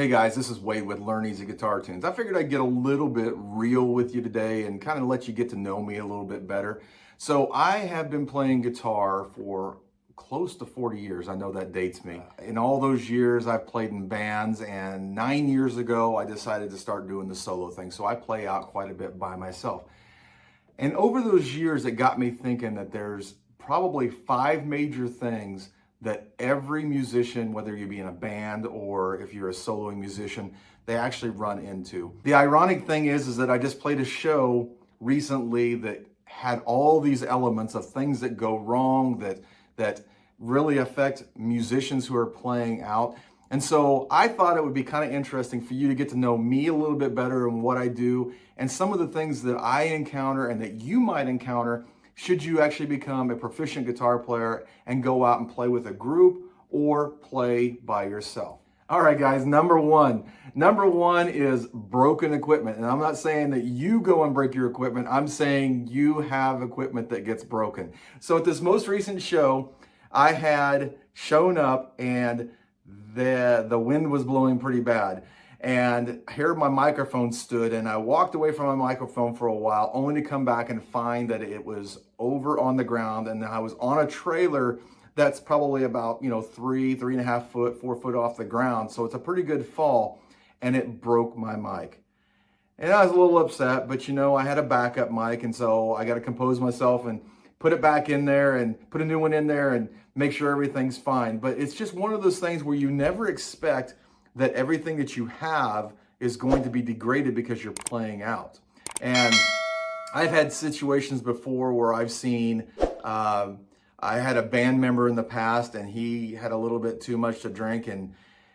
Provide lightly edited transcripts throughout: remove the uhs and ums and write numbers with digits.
Hey guys, this is Wade with Learn Easy Guitar Tunes. I figured I'd get a little bit real with you today and kind of let you get to know me a little bit better. So I have been playing guitar for close to 40 years. I know that dates me. In all those years, I've played in bands, and 9 years ago, I decided to start doing the solo thing. So I play out quite a bit by myself. And over those years, it got me thinking that there's probably 5 major things that every musician, whether you be in a band or if you're a soloing musician, they actually run into. The ironic thing is that I just played a show recently that had all these elements of things that go wrong that really affect musicians who are playing out. And so I thought it would be kind of interesting for you to get to know me a little bit better and what I do and some of the things that I encounter and that you might encounter should you actually become a proficient guitar player and go out and play with a group or play by yourself. All right, guys, number one is broken equipment. And I'm not saying that you go and break your equipment. I'm saying you have equipment that gets broken. So at this most recent show, I had shown up and the wind was blowing pretty bad. And here my microphone stood, and I walked away from my microphone for a while, only to come back and find that it was over on the ground, and I was on a trailer that's probably about 3.5 foot, 4 foot off the ground. So it's a pretty good fall, and it broke my mic. And I was a little upset, but I had a backup mic, and so I got to compose myself and put it back in there and put a new one in there and make sure everything's fine. But it's just one of those things where you never expect that everything that you have is going to be degraded because you're playing out. And I've had situations before where I've seen, I had a band member in the past, and he had a little bit too much to drink, and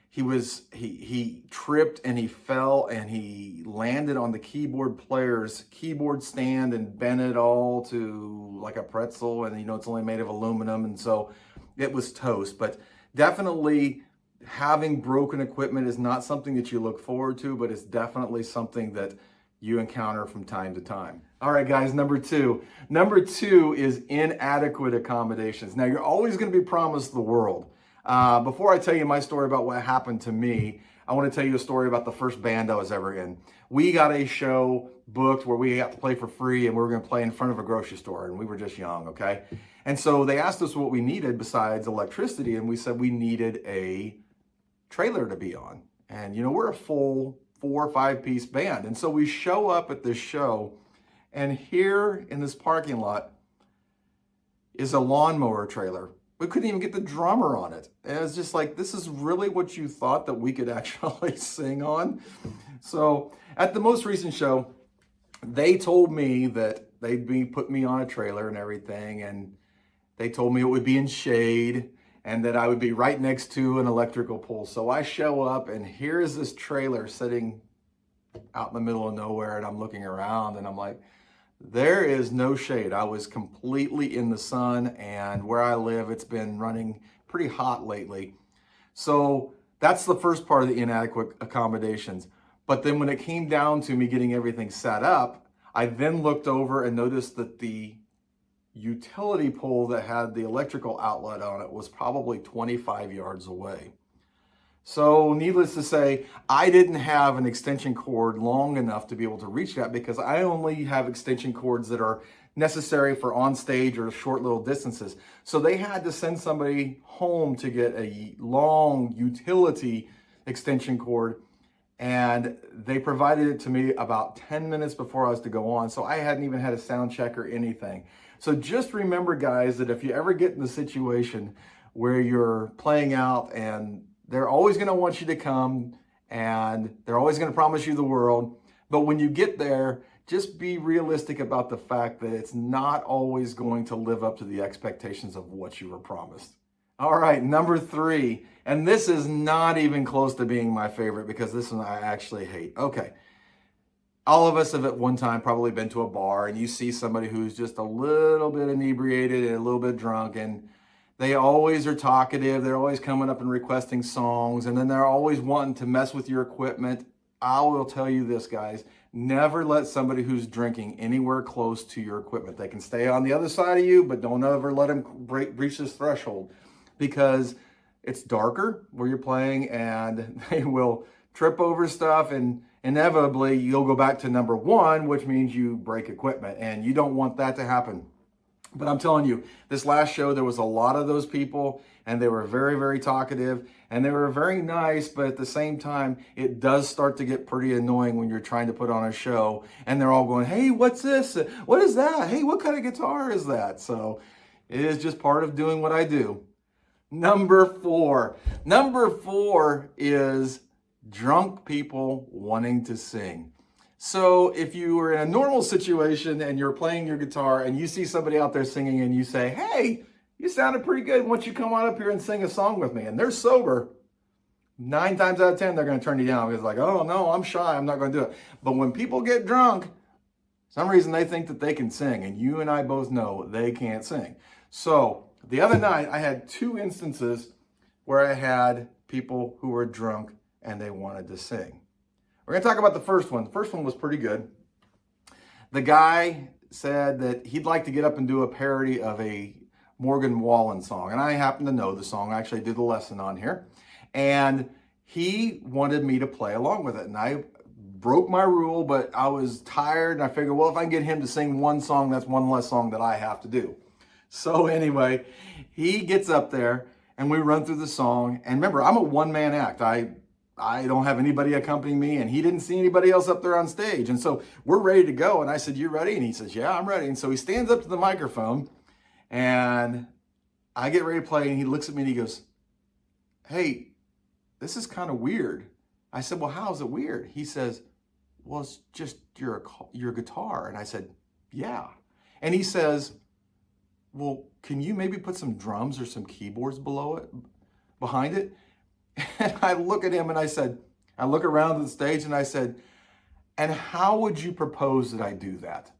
he tripped and he fell and he landed on the keyboard player's keyboard stand and bent it all to like a pretzel, and it's only made of aluminum, and so it was toast. But definitely having broken equipment is not something that you look forward to, but it's definitely something that you encounter from time to time. All right, guys, number two is inadequate accommodations. Now, you're always going to be promised the world. Before I tell you my story about what happened to me, I want to tell you a story about the first band I was ever in. We got a show booked where we got to play for free, and we were going to play in front of a grocery store, and we were just young, okay? And so they asked us what we needed besides electricity, and we said we needed a trailer to be on. And we're a full 4 or 5 piece band. And so we show up at this show, and here in this parking lot is a Lawnmower trailer. We couldn't even get the drummer on it. And it was just like, this is really what you thought that we could actually sing on? So at the most recent show, they told me that they'd put me on a trailer and everything, and they told me it would be in shade and that I would be right next to an electrical pole. So I show up, and here's this trailer sitting out in the middle of nowhere, and I'm looking around, and I'm like, there is no shade. I was completely in the sun, and where I live, it's been running pretty hot lately. So that's the first part of the inadequate accommodations. But then when it came down to me getting everything set up, I then looked over and noticed that the utility pole that had the electrical outlet on it was probably 25 yards away. So needless to say, I didn't have an extension cord long enough to be able to reach that, because I only have extension cords that are necessary for on stage or short little distances. So they had to send somebody home to get a long utility extension cord, and they provided it to me about 10 minutes before I was to go on. So I hadn't even had a sound check or anything. So just remember, guys, that if you ever get in the situation where you're playing out and they're always going to want you to come and they're always going to promise you the world, but when you get there, just be realistic about the fact that it's not always going to live up to the expectations of what you were promised. All right, number 3, and this is not even close to being my favorite, because this one I actually hate. Okay. All of us have at one time probably been to a bar, and you see somebody who's just a little bit inebriated and a little bit drunk, and they always are talkative. They're always coming up and requesting songs, and then they're always wanting to mess with your equipment. I will tell you this, guys, never let somebody who's drinking anywhere close to your equipment. They can stay on the other side of you, but don't ever let them breach this threshold, because it's darker where you're playing, and they will trip over stuff, and inevitably you'll go back to number one, which means you break equipment, and you don't want that to happen. But I'm telling you, this last show, there was a lot of those people, and they were very, very talkative, and they were very nice, but at the same time, it does start to get pretty annoying when you're trying to put on a show, and they're all going, hey, what's this? What is that? Hey, what kind of guitar is that? So it is just part of doing what I do. Number four. Number four is drunk people wanting to sing. So if you were in a normal situation and you're playing your guitar and you see somebody out there singing and you say, hey, you sounded pretty good, why don't you come on up here and sing a song with me? And they're sober, 9 times out of 10, they're going to turn you down because like, oh no, I'm shy, I'm not going to do it. But when people get drunk, some reason they think that they can sing, and you and I both know they can't sing. So the other night I had 2 instances where I had people who were drunk and they wanted to sing. We're going to talk about the first one. The first one was pretty good. The guy said that he'd like to get up and do a parody of a Morgan Wallen song. And I happen to know the song. I actually did a lesson on here. And he wanted me to play along with it. And I broke my rule, but I was tired. And I figured, well, if I can get him to sing one song, that's one less song that I have to do. So anyway, he gets up there and we run through the song. And remember, I'm a one-man act. I don't have anybody accompanying me, and he didn't see anybody else up there on stage. And so we're ready to go. And I said, you ready? And he says, yeah, I'm ready. And so he stands up to the microphone, and I get ready to play, and he looks at me and he goes, hey, this is kind of weird. I said, well, how is it weird? He says, well, it's just your guitar. And I said, yeah. And he says, well, can you maybe put some drums or some keyboards behind it? And I look at him and I said, I look around the stage and I said, and how would you propose that I do that?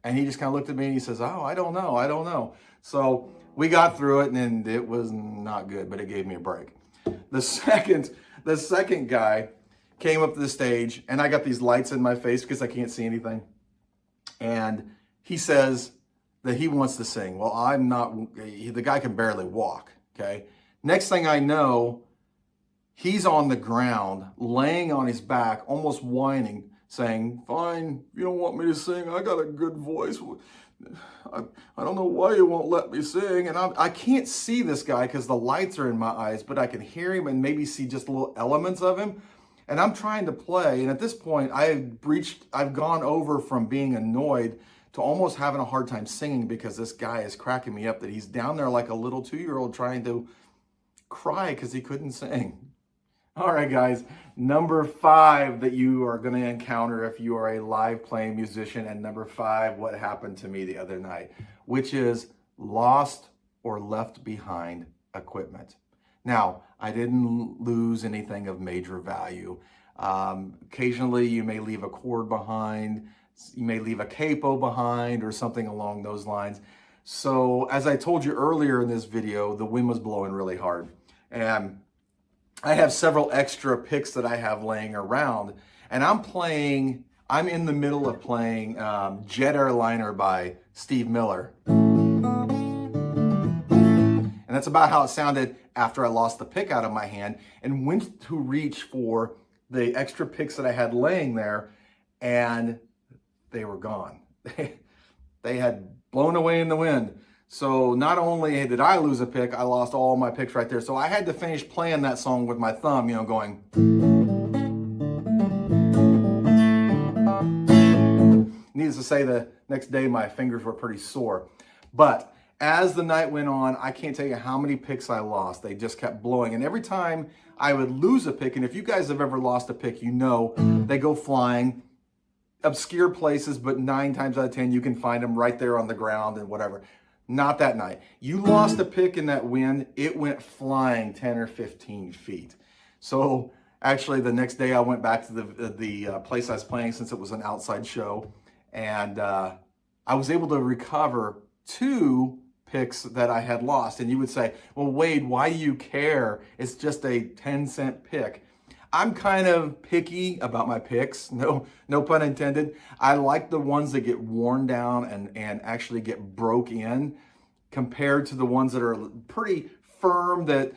And he just kind of looked at me and he says, oh, I don't know. So we got through it, and it was not good, but it gave me a break. The second guy came up to the stage, and I got these lights in my face because I can't see anything. And he says that he wants to sing. Well, I'm not, the guy can barely walk, okay? Next thing I know, he's on the ground, laying on his back, almost whining, saying, fine, you don't want me to sing, I got a good voice. I don't know why you won't let me sing. And I can't see this guy because the lights are in my eyes, but I can hear him and maybe see just little elements of him. And I'm trying to play, and at this point, I've gone over from being annoyed to almost having a hard time singing because this guy is cracking me up that he's down there like a little 2-year-old trying to cry because he couldn't sing. All right, guys, number 5 that you are going to encounter if you are a live playing musician, and number 5, what happened to me the other night, which is lost or left behind equipment. Now, I didn't lose anything of major value. Occasionally, you may leave a cord behind, you may leave a capo behind, or something along those lines. So, as I told you earlier in this video, the wind was blowing really hard. And I have several extra picks that I have laying around. And I'm in the middle of playing Jet Airliner by Steve Miller. And that's about how it sounded after I lost the pick out of my hand and went to reach for the extra picks that I had laying there, and they were gone. They had blown away in the wind. So not only did I lose a pick, I lost all my picks right there. So I had to finish playing that song with my thumb, going. Needless to say, the next day my fingers were pretty sore. But as the night went on, I can't tell you how many picks I lost. They just kept blowing. And every time I would lose a pick, and if you guys have ever lost a pick, you know they go flying. Obscure places, but 9 times out of 10, you can find them right there on the ground and whatever. Not that night. You lost a pick in that wind, it went flying 10 or 15 feet. So actually the next day I went back to the place I was playing, since it was an outside show, and I was able to recover 2 picks that I had lost. And you would say, well, Wade, why do you care? It's just a 10-cent pick. I'm kind of picky about my picks, no pun intended. I like the ones that get worn down and actually get broke in, compared to the ones that are pretty firm that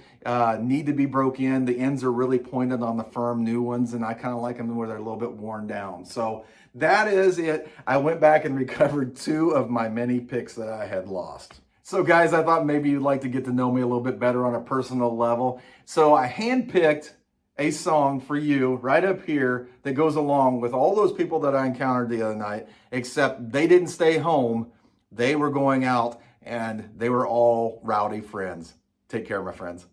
need to be broke in. The ends are really pointed on the firm new ones, and I kind of like them where they're a little bit worn down. So that is it. I went back and recovered 2 of my many picks that I had lost. So guys, I thought maybe you'd like to get to know me a little bit better on a personal level. So I handpicked a song for you right up here that goes along with all those people that I encountered the other night, except they didn't stay home. They were going out and they were all rowdy friends. Take care, my friends.